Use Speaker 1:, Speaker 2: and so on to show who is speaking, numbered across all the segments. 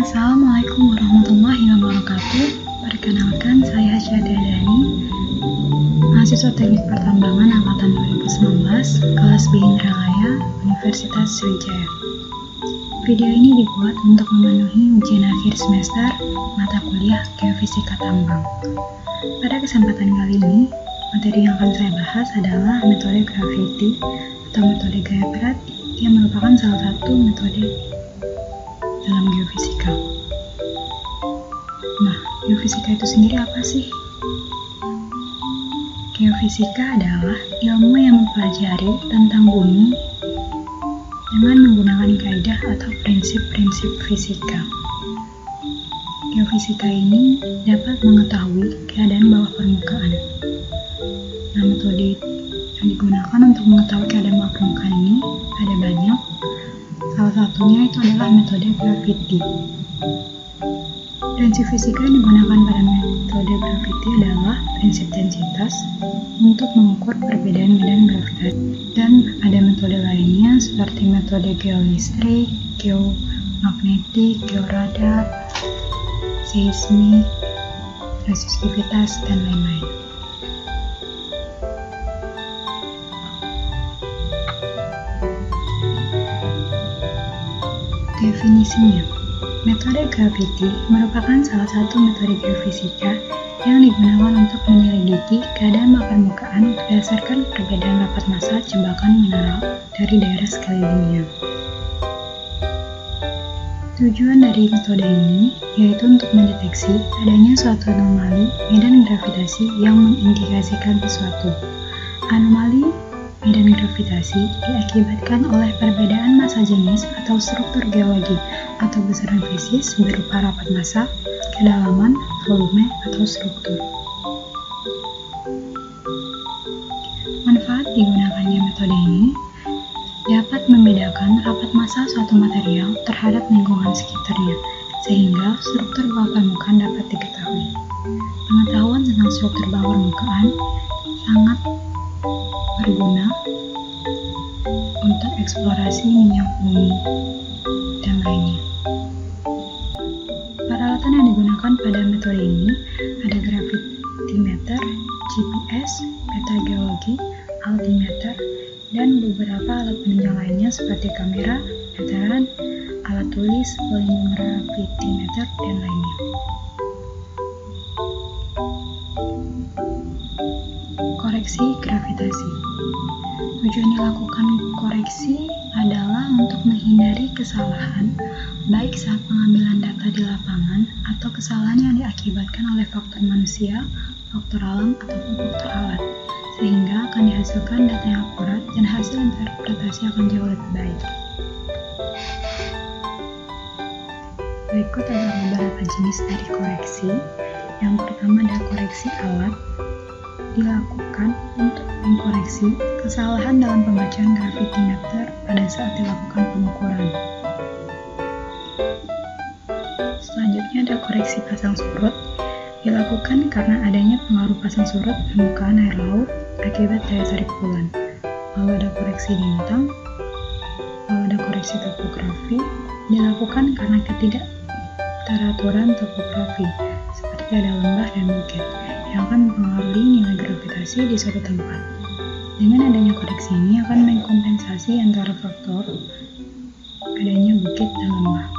Speaker 1: Assalamualaikum warahmatullahi wabarakatuh. Perkenalkan, saya Syahda Dani, mahasiswa Teknik Pertambangan angkatan 2019, kelas B Indralaya, Universitas Sriwijaya. Video ini dibuat untuk memenuhi ujian akhir semester mata kuliah Geofisika Tambang. Pada kesempatan kali ini, materi yang akan saya bahas adalah metode graviti atau metode gaya berat yang merupakan salah satu metode dalam geofisika. Nah, geofisika itu sendiri apa sih? Geofisika adalah ilmu yang mempelajari tentang bumi dengan menggunakan kaidah atau prinsip-prinsip fisika. Geofisika ini dapat mengetahui keadaan bawah permukaan. Nah, metode yang digunakan untuk mengetahui keadaan bawah permukaan ini ada banyak. Salah satunya itu adalah metode graviti. Prinsip fisika yang digunakan pada metode graviti adalah prinsip densitas untuk mengukur perbedaan medan gravitasi. Dan ada metode lainnya seperti metode geolistrik, geomagnetik, georadar, seismik, resistivitas, dan lain-lain. Definisinya, metode graviti merupakan salah satu metode geofisika yang digunakan untuk menyelidiki keadaan bawah permukaan berdasarkan perbedaan rapat massa jebakan mineral dari daerah sekelilingnya. Tujuan dari metode ini yaitu untuk mendeteksi adanya suatu anomali medan gravitasi yang mengindikasikan sesuatu. Anomali medan gravitasi diakibatkan oleh perbedaan massa jenis atau struktur geologi atau besaran fisis berupa rapat massa, kedalaman, volume, atau struktur. Manfaat digunakannya metode ini dapat membedakan rapat massa suatu material terhadap lingkungan sekitarnya, sehingga struktur bawah permukaan dapat diketahui. Pengetahuan tentang struktur bawah permukaan sangat berguna untuk eksplorasi minyak bumi dan lainnya. Peralatan yang digunakan pada metode ini ada gravitimeter, GPS, peta geologi, altimeter, dan beberapa alat penunjang lainnya seperti kamera, meteran, alat tulis, polineuropetimeter, dan lainnya. Koreksi gravitasi. Tujuan dilakukan koreksi adalah untuk menghindari kesalahan baik saat pengambilan data di lapangan atau kesalahan yang diakibatkan oleh faktor manusia, faktor alam, ataupun faktor alat, sehingga akan dihasilkan data yang akurat dan hasil interpretasi akan jauh lebih baik. Berikut adalah beberapa jenis dari koreksi. Yang pertama ada koreksi alat, dilakukan untuk mengkoreksi kesalahan dalam pembacaan gravitimeter pada saat dilakukan pengukuran. Selanjutnya ada koreksi pasang surut, dilakukan karena adanya pengaruh pasang surut permukaan air laut akibat daya tarik bulan. Lalu ada koreksi bintang, lalu ada koreksi topografi, dilakukan karena ketidakteraturan topografi, seperti ada lembah dan bukit, yang akan mempengaruhi nilai gravitasi di suatu tempat. Dengan adanya koreksi ini akan mengkompensasi antara faktor adanya bukit dan lembah.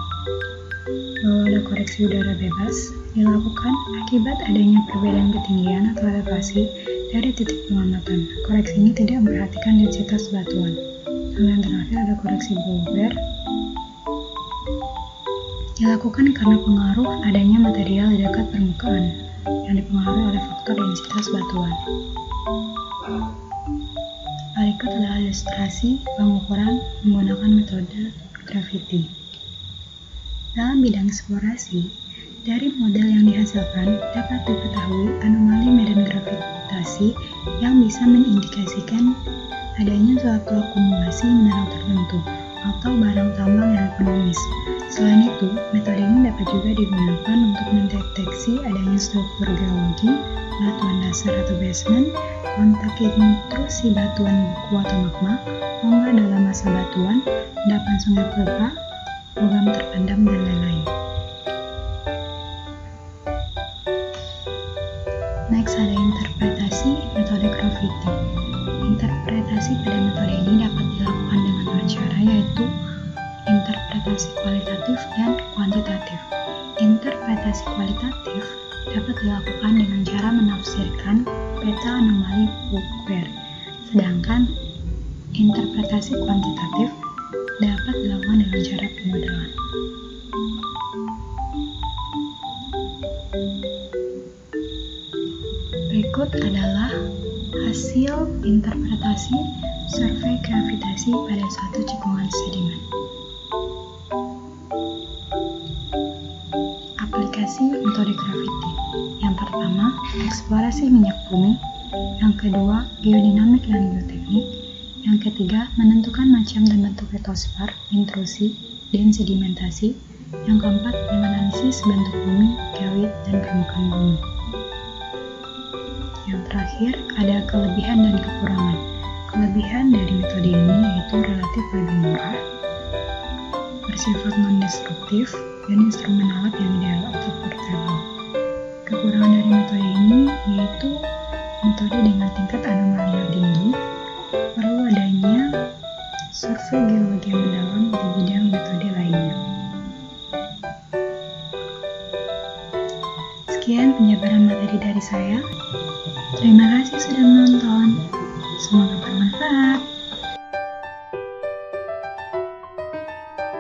Speaker 1: Lalu ada koreksi udara bebas, dilakukan akibat adanya perbedaan ketinggian atau elevasi dari titik pengamatan. Koreksi ini tidak memperhatikan densitas batuan. Lalu yang terakhir ada koreksi Bouguer, dilakukan karena pengaruh adanya material di dekat permukaan yang dipengaruhi oleh faktor densitas batuan. Berikut adalah ilustrasi pengukuran menggunakan metode graviti. Dalam bidang eksplorasi, dari model yang dihasilkan dapat diketahui anomali medan gravitasi yang bisa mengindikasikan adanya suatu akumulasi mineral tertentu atau barang tambang yang ekonomis. Selain itu, metode ini dapat juga digunakan untuk mendeteksi adanya struktur geologi, batuan dasar atau basement, kontak intrusi batuan beku atau magma, longga dalam massa batuan, endapan sungai purba, logam terpendam, dan lain-lain. Interpretasi pada metode ini dapat dilakukan dengan dua cara, yaitu interpretasi kualitatif dan kuantitatif. Interpretasi kualitatif dapat dilakukan dengan cara menafsirkan peta anomali Fourier, sedangkan interpretasi kuantitatif dapat dilakukan dengan cara pemodelan. Berikut adalah hasil interpretasi survei gravitasi pada suatu cekungan sedimen. Aplikasi metode graviti. Yang pertama, eksplorasi minyak bumi. Yang kedua, geodinamik dan geoteknik. Yang ketiga, menentukan macam dan bentuk litosfer, intrusi, dan sedimentasi. Yang keempat, menganalisis bentuk bumi, geoid, dan permukaan bumi. Yang terakhir, ada kelebihan dan kekurangan. Kelebihan dari metode ini yaitu relatif lebih murah, bersifat non-destruktif, dan instrumen alat yang ideal atau portable. Kekurangan dari metode ini yaitu metode dengan tingkat anomali yang tinggi, perlu adanya survei geologi yang mendalam di bidang metode lainnya. Sekian penjabaran materi dari saya. Terima kasih sudah menonton. Semoga bermanfaat.